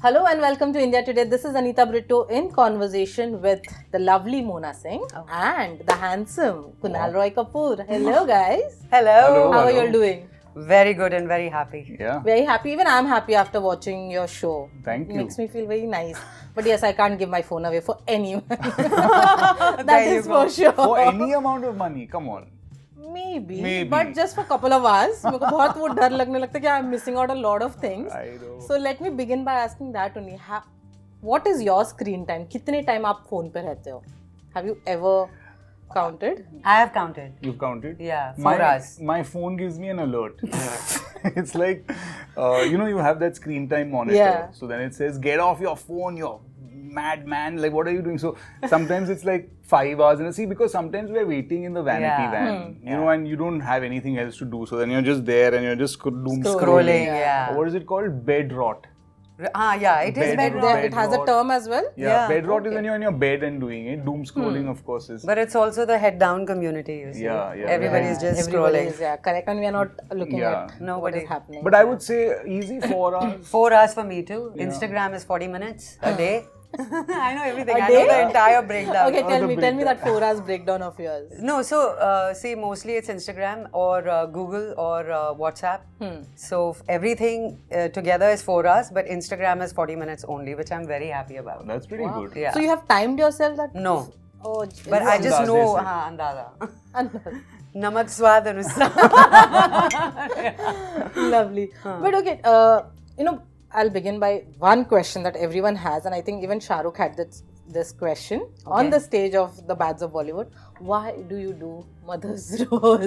Hello and welcome to India Today. This is Anita Britto in conversation with the lovely Monasingh and the handsome Kunal Roy Kapur. Hello guys. Hello. How are you all doing? Very good and very happy. Yeah. Very happy. Even I'm happy after watching your show. Thank you. Makes me feel very nice. But yes, I can't give my phone away for anyone. That is for sure. For any amount of money, come on. Maybe. But just for a couple of hours. मेरे को बहुत वो डर लगने लगता है कि I'm missing out a lot of things. I know. So let me begin by asking that only. What is your screen time? कितने time आप phone पे रहते हो? Have you ever counted? I have counted. You've counted? Yeah, 4 hours. My phone gives me an alert. It's like, you have that screen time monitor. Yeah. So then it says, get off your phone, you're madman. Like, what are you doing? So sometimes it's like 5 hours. And see, because sometimes we're waiting in the vanity van, and you don't have anything else to do. So then you're just there and you're just doom scrolling. Yeah. What is it called? Bed rot. Yeah, it is bed rot. It has a term as well? Yeah, bed rot is when you're in your bed and doing it. Doom scrolling, of course, is. But it's also the head down community, you see. Yeah. Everybody's just Everybody scrolling. is, correct. And we are not looking at what Nobody. is happening. But I would say easy 4 hours. 4 hours for me too. Yeah. Instagram is 40 minutes a day. I know everything. A I day? know the entire breakdown. Okay, tell me breakdown. that 4 hours breakdown of yours. No, so see, mostly it's Instagram or Google or WhatsApp. So everything together is 4 hours, but Instagram is 40 minutes only, which I'm very happy about. That's pretty good. Yeah. So you have timed yourself that? No, Oh, but I just Andaze know. se. Andaza. Andaza. Namak swad anusar. Lovely. But okay, I'll begin by one question that everyone has, and I think even Shah Rukh had this question on the stage of the Bads of Bollywood. Why do you do mother's role?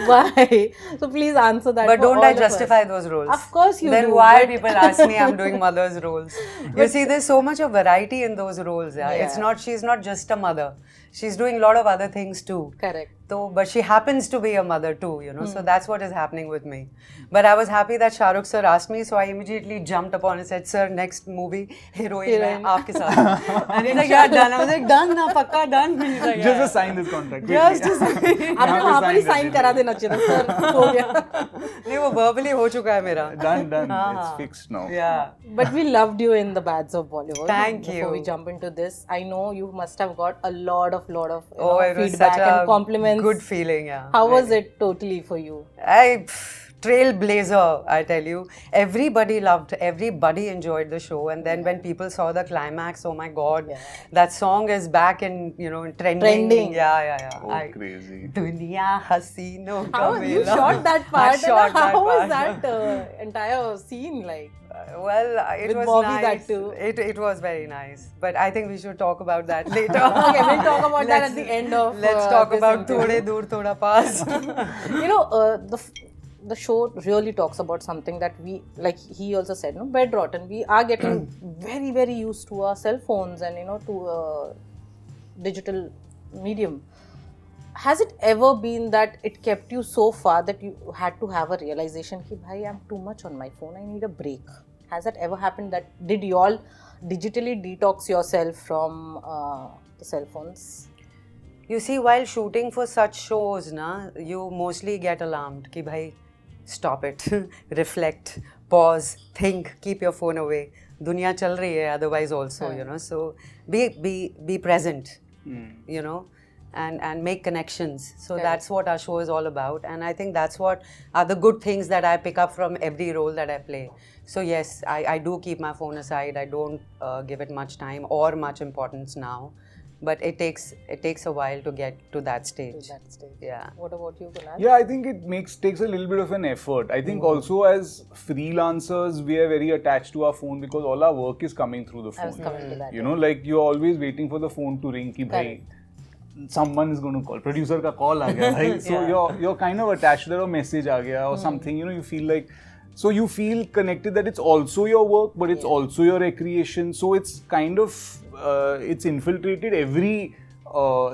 Why? So please answer that. But for don't all I of us. justify those roles? Of course you then do. why but- people ask me I'm doing mother's roles? You see, there's so much of variety in those roles. Yeah, she's not just a mother. She's doing a lot of other things too. Correct. So, but she happens to be a mother too, So that's what is happening with me. But I was happy that Shah Rukh sir asked me, so I immediately jumped upon and said, "Sir, next movie heroine mein aapke saath." And he's like, "Yeah, done." I was like, "Done na, pakka done." He's like, Just to sign this contract. Just to sign. आपने वहाँ पर ही sign करा देना चाहिए था, sir. हो गया. नहीं वो verbally हो चुका है मेरा. Done. It's fixed now. Yeah. But we loved you in the Bads of Bollywood. Thank Before you. we jump into this, I know you must have got a lot of It was feedback such a and compliments. good feeling, yeah. How was it totally for you? Trailblazer, I tell you. Everybody loved, everybody enjoyed the show. And then when people saw the climax, oh my God, that song is back in, trending. Yeah. Oh, crazy. Dunia Hasino How ka you mela. shot that I part? shot that How was part. that entire scene like? Well, it With was Bobby nice. that too. It was very nice. But I think we should talk about that later. Okay, we'll talk about that at the end of Let's talk this about interview. Thode Door Thode Pass. The show really talks about something that we, like he also said, bed rot, and we are getting very, very used to our cell phones and to digital medium. Has it ever been that it kept you so far that you had to have a realization that, bhai, I'm too much on my phone, I need a break? Has that ever happened? Did you all digitally detox yourself from the cell phones? You see, while shooting for such shows, you mostly get alarmed ki bhai, stop it, reflect, pause, think, keep your phone away. Dunya chal rahi hai otherwise also, So be present, and make connections. So that's what our show is all about. And I think that's what are the good things that I pick up from every role that I play. So yes, I do keep my phone aside. I don't give it much time or much importance now. But it takes a while to get to that stage. Yeah. What about you, Kunal? Yeah, I think it takes a little bit of an effort. I think also as freelancers, we are very attached to our phone because all our work is coming through the phone. I was coming to that. Like you're always waiting for the phone to ring ki bhai, someone is going to call. Producer ka call aa gaya, right? So you're kind of attached there, or message aa gaya or something. You feel like, so you feel connected that it's also your work, but it's also your recreation. So it's kind of it's infiltrated every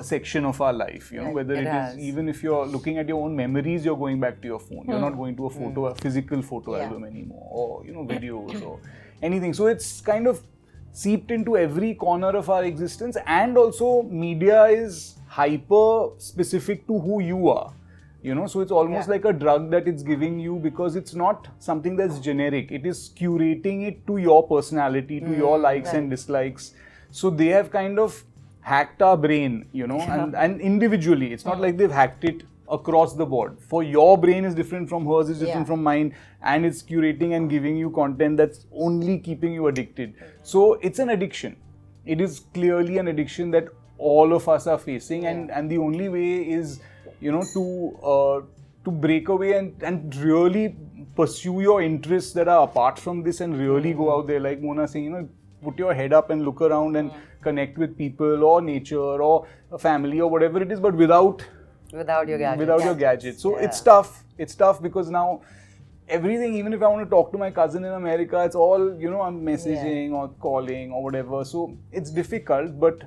section of our life. Whether it is, even if you're looking at your own memories, you're going back to your phone. You're not going to a physical photo album anymore, or videos or anything. So it's kind of seeped into every corner of our existence, and also media is hyper specific to who you are. You know, so it's almost like a drug that it's giving you, because it's not something that's generic. It is curating it to your personality, to your likes and dislikes. So they have kind of hacked our brain, you know, and individually. It's not like they've hacked it across the board. For your brain is different from hers, is different from mine, and it's curating and giving you content that's only keeping you addicted. So it's an addiction. It is clearly an addiction that all of us are facing, and the only way is, you know, to break away and really pursue your interests that are apart from this, and really go out there, like MonaSingh, you know, put your head up and look around and connect with people or nature or a family or whatever it is, but without your gadget. Without your gadget. So it's tough. It's tough because now everything, even if I want to talk to my cousin in America, it's all, you know, I'm messaging or calling or whatever. So it's difficult, but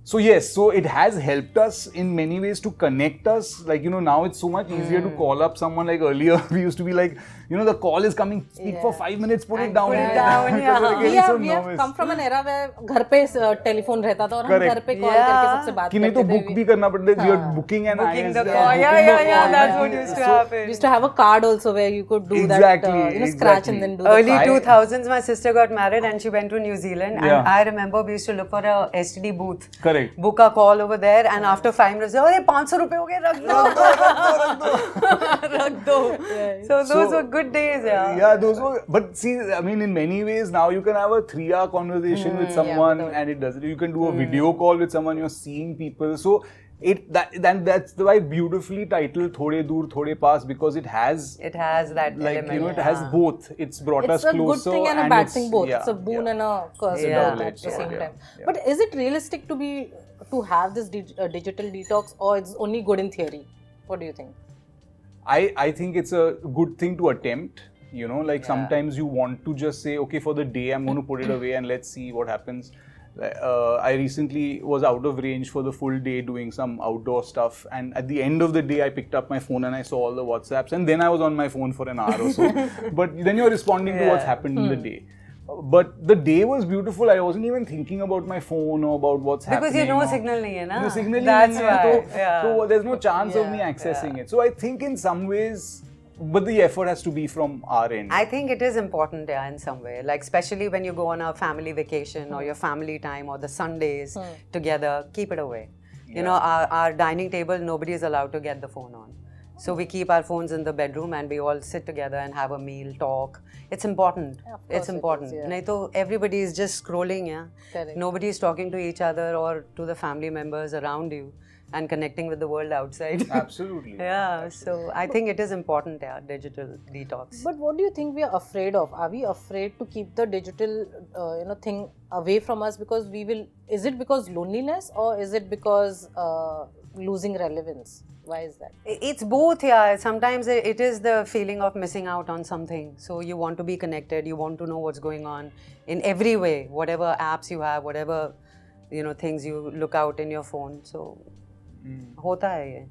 so yes, so it has helped us in many ways to connect us. Like, you know, now it's so much easier to call up someone. Like earlier, we used to be like, you know, the call is coming, speak for 5 minutes, put it down. Put it down, We have come from an era where घर पे telephone रहता था और हम घर पे call करके सबसे बात कि नहीं तो book भी करना पड़ता है. You're booking an Booking the call. Yeah, that's what used to happen. We used to have a card also where you could do that, you know, scratch and then do Early the 2000s, my sister got married and she went to New Zealand. And I remember we used to look for a STD booth. Correct. Book a call over there, and after 5 minutes, oh, 500 rupees ho gaye, rakh do. So those were good days, Yeah, those were. But see, I mean, in many ways now you can have a 3-hour conversation with someone, and it does. You can do a video call with someone. You're seeing people. So that's why beautifully titled Thode Door Thode Pass, because it has that like element. you know, it has both. It's brought us closer. It's a good thing and a bad thing both. Yeah, it's a boon and a curse at the same time. But is it realistic to have this digital detox, or it's only good in theory? What do you think? I think it's a good thing to attempt. You know, like sometimes you want to just say, okay, for the day I'm going to put it away and let's see what happens. I recently was out of range for the full day doing some outdoor stuff, and at the end of the day I picked up my phone and I saw all the WhatsApps, and then I was on my phone for an hour or so. But then you're responding to what's happened in the day. But the day was beautiful. I wasn't even thinking about my phone or about what's happening. Because you know signal nahi hai na. No signal That's nahi hai, why. so there's no chance of me accessing it. So I think in some ways, but the effort has to be from our end. I think it is important, in some way. Like, especially when you go on a family vacation or your family time or the Sundays together, keep it away. You know, our dining table, nobody is allowed to get the phone on. So we keep our phones in the bedroom and we all sit together and have a meal, talk. It's important. It's important. Nahi to everybody is just scrolling, Correct. Nobody is talking to each other or to the family members around you and connecting with the world outside. Absolutely. So I think it is important, digital detox. But what do you think we are afraid of? Are we afraid to keep the digital, thing away from us because we will? Is it because loneliness, or is it because losing relevance? Why is that? It's both, Sometimes it is the feeling of missing out on something. So you want to be connected, you want to know what's going on in every way, whatever apps you have, whatever, things you look out in your phone. So, hota hai ye.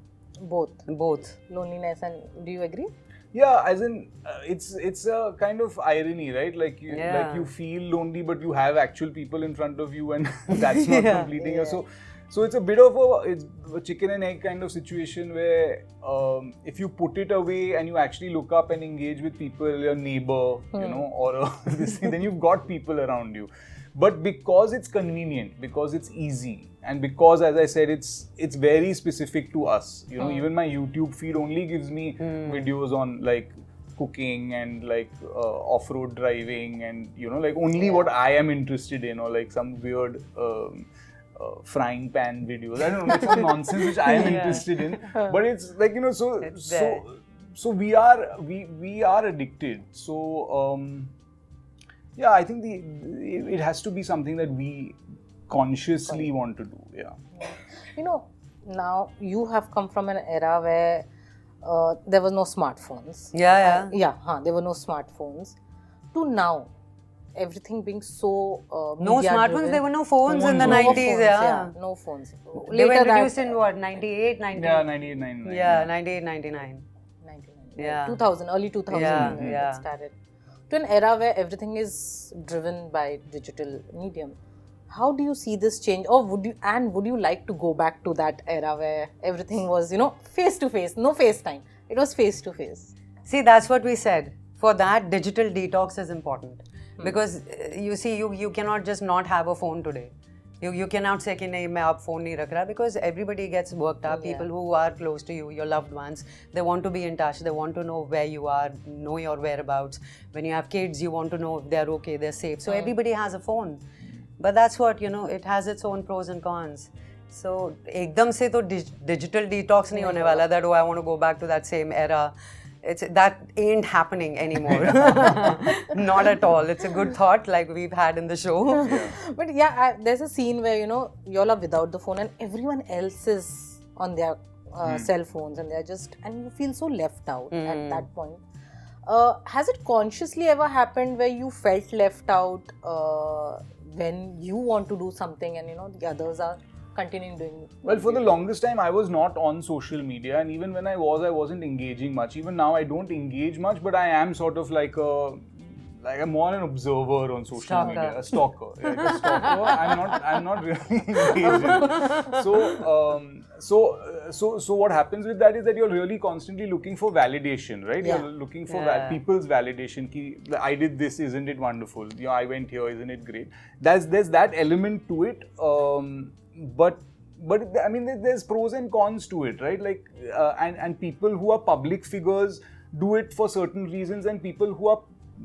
Both. Loneliness, and do you agree? Yeah, as in, it's a kind of irony, right? Like you feel lonely, but you have actual people in front of you, and that's not completing you. So it's a bit of a chicken and egg kind of situation where if you put it away and you actually look up and engage with people, your neighbor, or this thing, then you've got people around you. But because it's convenient, because it's easy, and because, as I said, it's very specific to us. Even my YouTube feed only gives me videos on like cooking and like off-road driving, and like only what I am interested in, or like some weird frying pan videos. I don't know, it's some nonsense which I am interested in. But it's like so we are addicted. So I think it has to be something that we consciously want to do. Now you have come from an era where there was no smartphones. There were no smartphones. To now, everything being so no smartphones, driven. there were no phones in the 90s. No phones. They were introduced in what, 98, 99? Yeah, 98, 99. Yeah, 98, 99. 2000, early 2000 it started. To an era where everything is driven by digital medium. how do you see this change, or would you like to go back to that era where everything was, you know, face to face, no FaceTime, it was face to face? See, that's what we said. For that, digital detox is important. Because you see, you cannot just not have a phone today. You cannot say कि नहीं मैं अब phone नहीं रख रहा, because everybody gets worked up. People who are close to you, your loved ones, they want to be in touch. They want to know where you are, know your whereabouts. When you have kids, you want to know if they're okay, they're safe. So everybody has a phone. But that's what, you know, it has its own pros and cons. So एकदम से तो digital detox नहीं होने वाला that, oh, I want to go back to that same era. That ain't happening anymore. Not at all. It's a good thought like we've had in the show. But yeah, there's a scene where, you know, y'all are without the phone and everyone else is on their cell phones, and they're just, and you feel so left out at that point. Has it consciously ever happened where you felt left out when you want to do something and, you know, the others are continuing doing? Well, for the longest time, I was not on social media, and even when I wasn't engaging much. Even now, I don't engage much, but I am sort of like I'm more an observer on social media, a stalker. Like a stalker. I'm not really engaging. So what happens with that is that you're really constantly looking for validation, right? Yeah. You're looking for people's validation. Ki, I did this, isn't it wonderful? You know, I went here, isn't it great? There's that element to it. But I mean, there's pros and cons to it, right? Like, and people who are public figures do it for certain reasons, and people who are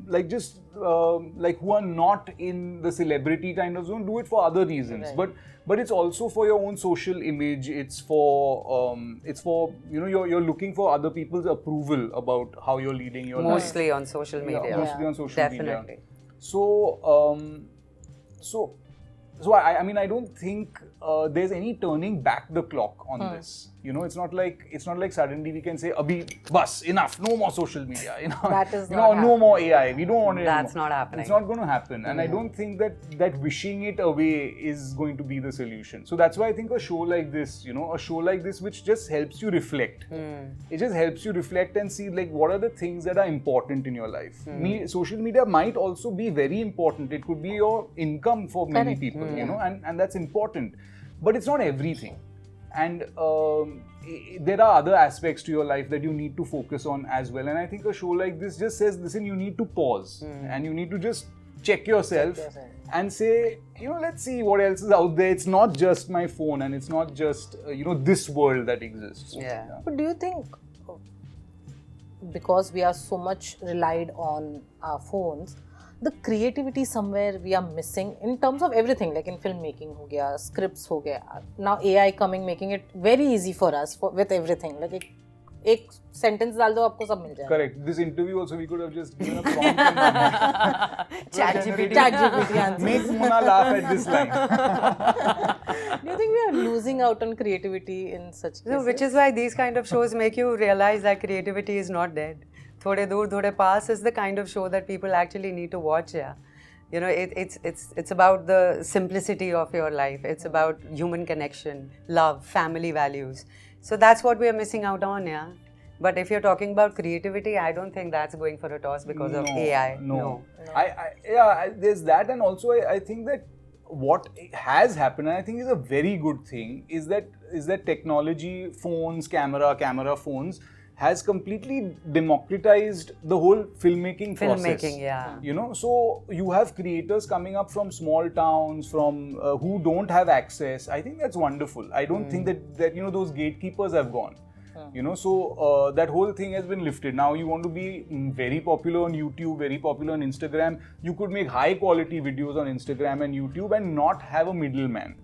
like just like who are not in the celebrity kind of zone do it for other reasons. Right. But it's also for your own social image. It's for you know, you're looking for other people's approval about how you're leading your life. Mostly on social media. Mostly on social Definitely. media. So I mean, I don't think there's any turning back the clock on this. You know, it's not like suddenly we can say, "Abhi, bas, enough, no more social media." You know, that is no more AI. We don't want it. That's anymore. not happening. It's not going to happen, and I don't think that wishing it away is going to be the solution. So that's why I think a show like this, you know, which just helps you reflect. It just helps you reflect and see like what are the things that are important in your life. Social media might also be very important. It could be your income for many people, you know, and that's important. But it's not everything. And there are other aspects to your life that you need to focus on as well. And I think a show like this just says, listen, you need to pause and you need to just check yourself and say, you know, let's see what else is out there. It's not just my phone, and it's not just, you know, this world that exists. Yeah. But do you think, because we are so much relied on our phones, the creativity somewhere we are missing in terms of everything, like in filmmaking ho gaya, scripts ho gaya, now AI coming, making it very easy for us with everything, like एक sentence डाल दो आपको सब मिल जाएगा. Correct. This interview also we could have just given a prompt and ChatGPT answers. Make Mona laugh at this line. Do you think we are losing out on creativity in such cases? No, which is why these kind of shows make you realize that creativity is not dead. Thode Door Thode Pass is the kind of show that people actually need to watch. Yeah, you know, it's about the simplicity of your life. It's about human connection, love, family values. So that's what we are missing out on. Yeah, but if you're talking about creativity, I don't think that's going for a toss because of AI. No. There's that, and also I think that what has happened, and I think is a very good thing, is that technology, phones, camera phones, has completely democratized the whole filmmaking process. Yeah. You know, so you have creators coming up from small towns, from who don't have access. I think that's wonderful. I don't think that you know, those gatekeepers have gone. You know, so that whole thing has been lifted. Now you want to be very popular on YouTube, very popular on Instagram. You could make high quality videos on Instagram and YouTube and not have a middleman.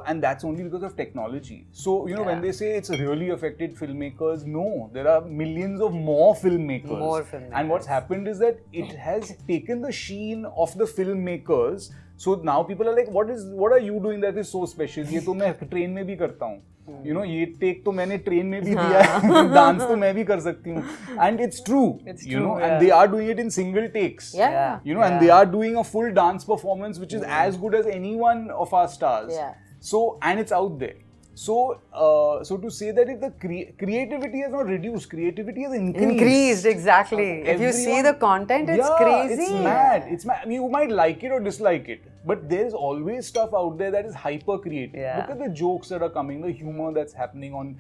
And that's only because of technology. So, you know, when they say it's really affected filmmakers, no, there are millions of more filmmakers. And what's happened is that it has taken the sheen of the filmmakers. So now people are like, what are you doing that is so special? ये तो मैं train में भी करता हूँ. You know, ये take तो मैंने train में भी दिया है, dance तो मैं भी कर सकती हूँ. And it's true. You know, and they are doing it in single takes. You know, and they are doing a full dance performance, which is as good as any one of our stars. So, and it's out there. So, to say that if the creativity has not reduced, creativity has increased. Increased, exactly. If you see the content, it's crazy. It's mad. It's mad. I mean, you might like it or dislike it. But there's always stuff out there that is hyper creative. Yeah. Look at the jokes that are coming, the humor that's happening on,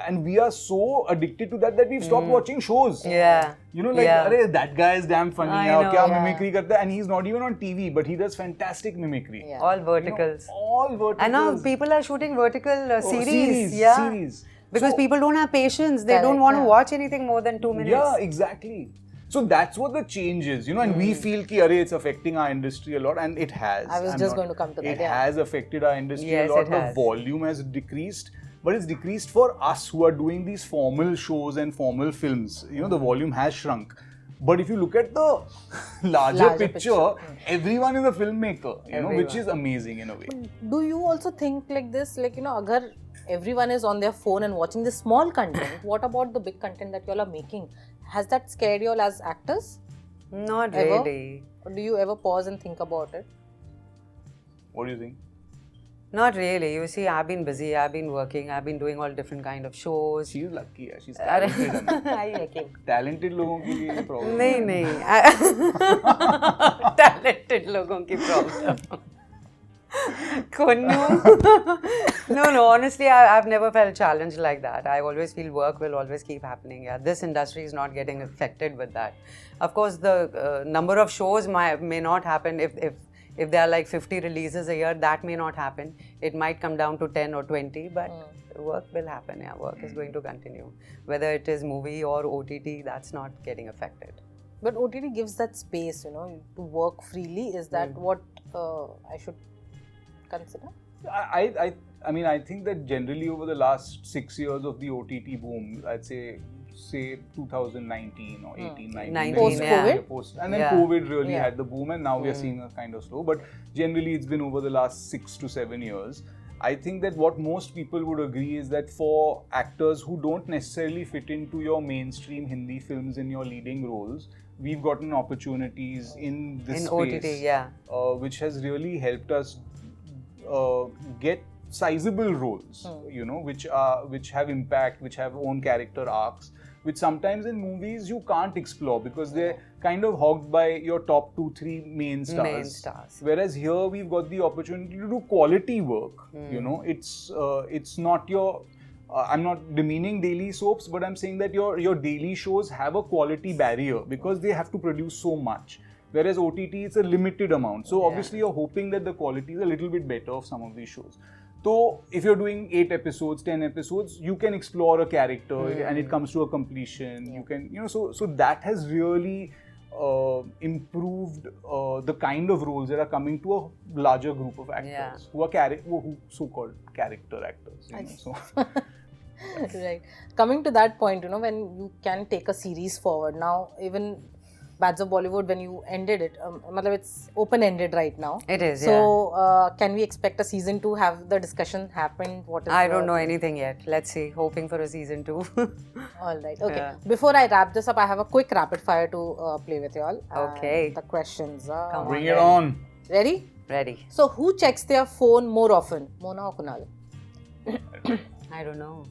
and we are so addicted to that we've stopped watching shows. Yeah. You know, like, "Arey, that guy is damn funny. I know, Kya yeah. mimicry karta hai?" And he's not even on TV, but he does fantastic mimicry. Yeah. All verticals. You know, all verticals. And now people are shooting vertical series. Series. Yeah. Series. Because So- people don't have patience. They Correct, don't want to yeah. watch anything more than 2 minutes. Yeah, exactly. So that's what the change is, you know, and we feel ki it's affecting our industry a lot, and it has. I was just going to come to that, It yeah. has affected our industry Yes, a lot. it The has. volume has decreased, but it's decreased for us who are doing these formal shows and formal films. You know, the volume has shrunk. But if you look at the larger picture, everyone is a filmmaker, you know, which is amazing in a way. Do you also think like this, like, you know, agar everyone is on their phone and watching the small content, what about the big content that you all are making? Has that scared you all as actors? Not Ever? really. Or do you ever pause and think about it? What do you think? Not really. You see, I've been busy. I've been working. I've been doing all different kind of shows. She's lucky, yeah. She's talented. I like it. Talented लोगों की ये problem. नहीं talented लोगों की problem. No, honestly, I've never felt challenged like that. I always feel work will always keep happening. Yeah, this industry is not getting affected with that. Of course, the number of shows may not happen if there are like 50 releases a year. That may not happen. It might come down to 10 or 20, but work will happen. Yeah, work is going to continue. Whether it is movie or OTT, that's not getting affected. But OTT gives that space, you know, to work freely. Is that what I should consider? I mean, I think that generally over the last 6 years of the OTT boom, I'd say 2019 or 18, 19. Post-COVID? And then COVID really had the boom, and now we are seeing a kind of slow. But generally it's been over the last 6 to 7 years. I think that what most people would agree is that for actors who don't necessarily fit into your mainstream Hindi films in your leading roles, we've gotten opportunities in this space, OTT, which has really helped us get sizable roles, you know, which have impact, which have own character arcs, which sometimes in movies you can't explore because they're kind of hogged by your top 2-3 main stars. Whereas here we've got the opportunity to do quality work. You know, it's not your. I'm not demeaning daily soaps, but I'm saying that your daily shows have a quality barrier because they have to produce so much. Whereas OTT, it's a limited amount. So obviously you're hoping that the quality is a little bit better of some of these shows. So if you're doing 8 episodes, 10 episodes, you can explore a character and it comes to a completion. You can, you know, so that has really improved the kind of roles that are coming to a larger group of actors who are so-called character actors. You know, so. Right. Coming to that point, you know, when you can take a series forward now, even Bads of Bollywood, when you ended it, it's open-ended right now. It is, So, can we expect a season 2? Have the discussion happened? What is I don't know anything yet. Let's see. Hoping for a season 2. All right. Okay. Yeah. Before I wrap this up, I have a quick rapid fire to play with you all. Okay. The questions. Bring it on. Ready? Ready. So, who checks their phone more often, Mona or Kunal? I don't know.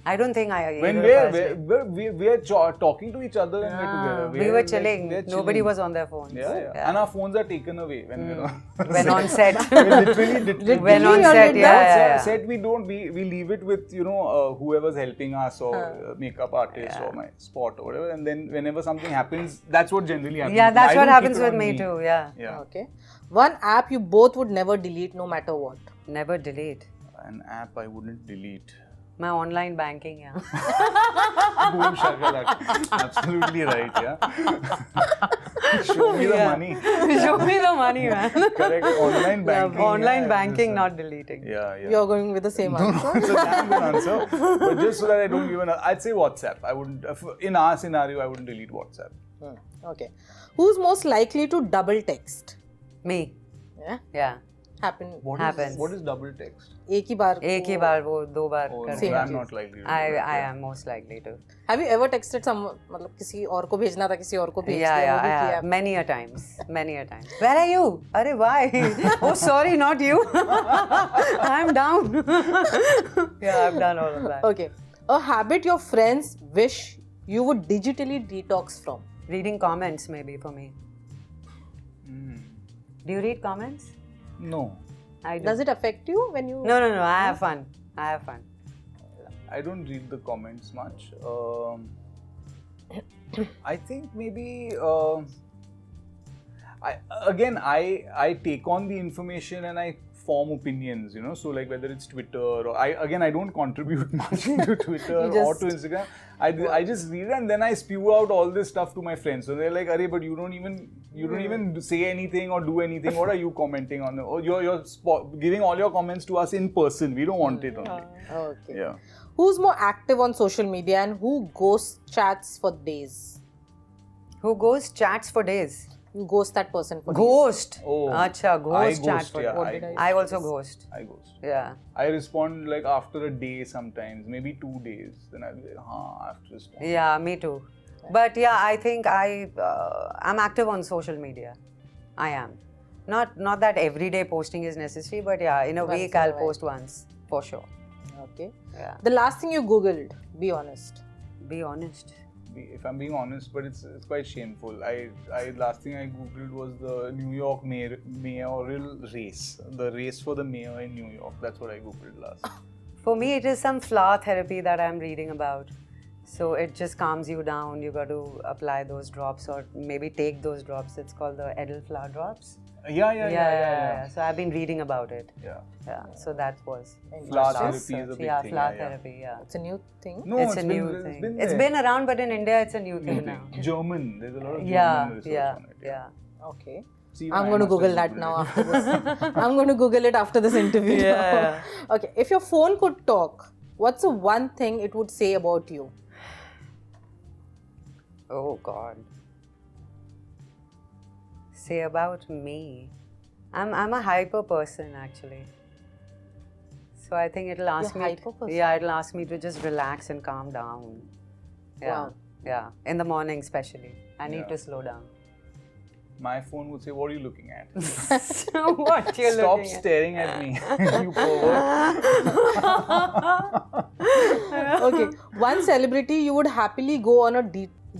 I don't think when we're talking to each other and we're together. We were chilling. Nobody was on their phones. Yeah. And our phones are taken away when we're on. When on set. literally when on set, set we leave it with, you know, whoever's helping us or makeup artist or my spot or whatever, and then whenever something happens, that's what generally happens. Yeah, that's what happens with me too. Yeah. Okay. One app you both would never delete no matter what. Never delete. An app I wouldn't delete. My online banking, yeah. Boom shakalaka. Absolutely right, yeah. Show me the money. Show me the money, man. Correct. Online banking. Online banking, not deleting. Yeah. You're going with the same answer. It's a damn good answer. But just so that I don't give I'd say WhatsApp. I wouldn't. In our scenario, I wouldn't delete WhatsApp. Okay. Who's most likely to double text? Me. Yeah. Yeah. Happens. What is double text? एक ही बार वो 2 बार I'm not likely to. I am most likely to. Have you ever texted some, मतलब किसी और को भेजना था, किसी और को भेज दिया? Yeah. Many a times. Where are you? Arey, why? Oh, sorry, not you. I'm down. Yeah, I've done all of that. Okay. A habit your friends wish you would digitally detox from? Reading comments, maybe, for me. Do you read comments? No. I do. Does it affect you when you? No. I have fun. I don't read the comments much. I think maybe I take on the information and I form opinions, you know. So like whether it's Twitter or I don't contribute much to Twitter or to Instagram. I just read it and then I spew out all this stuff to my friends. So they're like, "Arey, but you don't even say anything or do anything. What are you commenting on? Oh, you're giving all your comments to us in person. We don't want it only." Okay. Yeah. Who's more active on social media and who ghost chats for days? Who ghost chats for days? You ghost that person for days. Ghost. Oh, Acha, ghost chat ghost, for yeah, days. What did I also ghost. I ghost. Yeah. I respond like after a day sometimes, maybe 2 days. Then I'll be like, I have to respond. Yeah, me too. But yeah, I think I'm active on social media. I am. Not that everyday posting is necessary, but yeah, in a Once week in a I'll while. post once for sure. Okay. Yeah. The last thing you googled, be honest. Be honest. If I'm being honest, but it's quite shameful. I last thing I googled was the New York mayoral race, the race for the mayor in New York. That's what I googled last. For me, it is some flower therapy that I'm reading about. So it just calms you down. You got to apply those drops or maybe take those drops. It's called the Edelflower drops. Yeah. So I've been reading about it. Yeah. Yeah. So that was Flower last therapy is a search. big Yeah, thing. flower yeah. therapy. Yeah. It's a new thing. No, It's a new thing. It's been around, but in India, it's a new thing now. German. There's a lot of German Yeah, research yeah, on it. yeah. Okay. See, I'm I going to must have Google that Googled now it. after this. I'm going to Google it after this interview. Yeah. now. Okay. If your phone could talk, what's the one thing it would say about you? Oh God. Say about me. I'm a hyper person actually. So I think it'll ask You're me. hyper person? Yeah, it'll ask me to just relax and calm down. Yeah. Wow. Yeah. In the morning especially. I need Yeah. to slow down. My phone would say, "What are you looking at? What you're Stop looking at? staring at me, you pervert." Okay. One celebrity you would happily go on a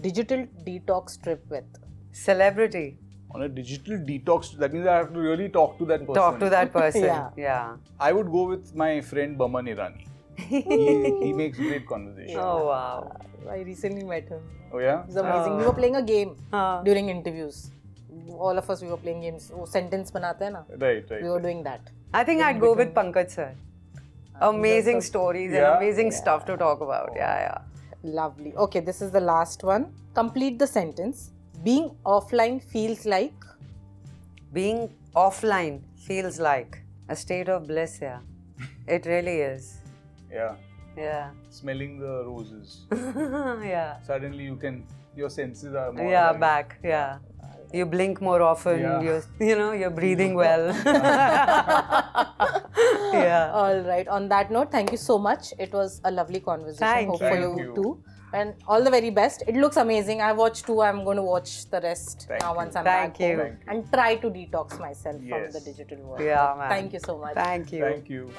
digital detox trip with. Celebrity. On a digital detox, that means I have to really talk to that person. Talk to that person. Yeah. Yeah. I would go with my friend Baman Irani. he makes great conversation. Oh wow. I recently met him. Oh yeah? He's amazing. We were playing a game Uh. during interviews. All of us, we were playing games. वो sentence बनाते हैं ना? Right. We were doing that. I think I'd go with Pankaj sir. Amazing stories and Yeah. amazing stuff to talk about. Yeah. Lovely. Okay, this is the last one. Complete the sentence. Being offline feels like. Being offline feels like a state of bliss, yeah. It really is. Yeah. Yeah. Smelling the roses. Yeah. Suddenly your senses are more Yeah, alive. back. Yeah. You blink more often. Yeah. You're breathing well. Yeah. All right. On that note, thank you so much. It was a lovely conversation. Thank Hope you. for Thank you you. too. And all the very best. It looks amazing. I watched 2. I'm going to watch the rest Thank now you. once I'm Thank back you. home Thank you. and try to detox myself from Yes. the digital world. Yeah, man. Thank you so much. Thank you. Thank you.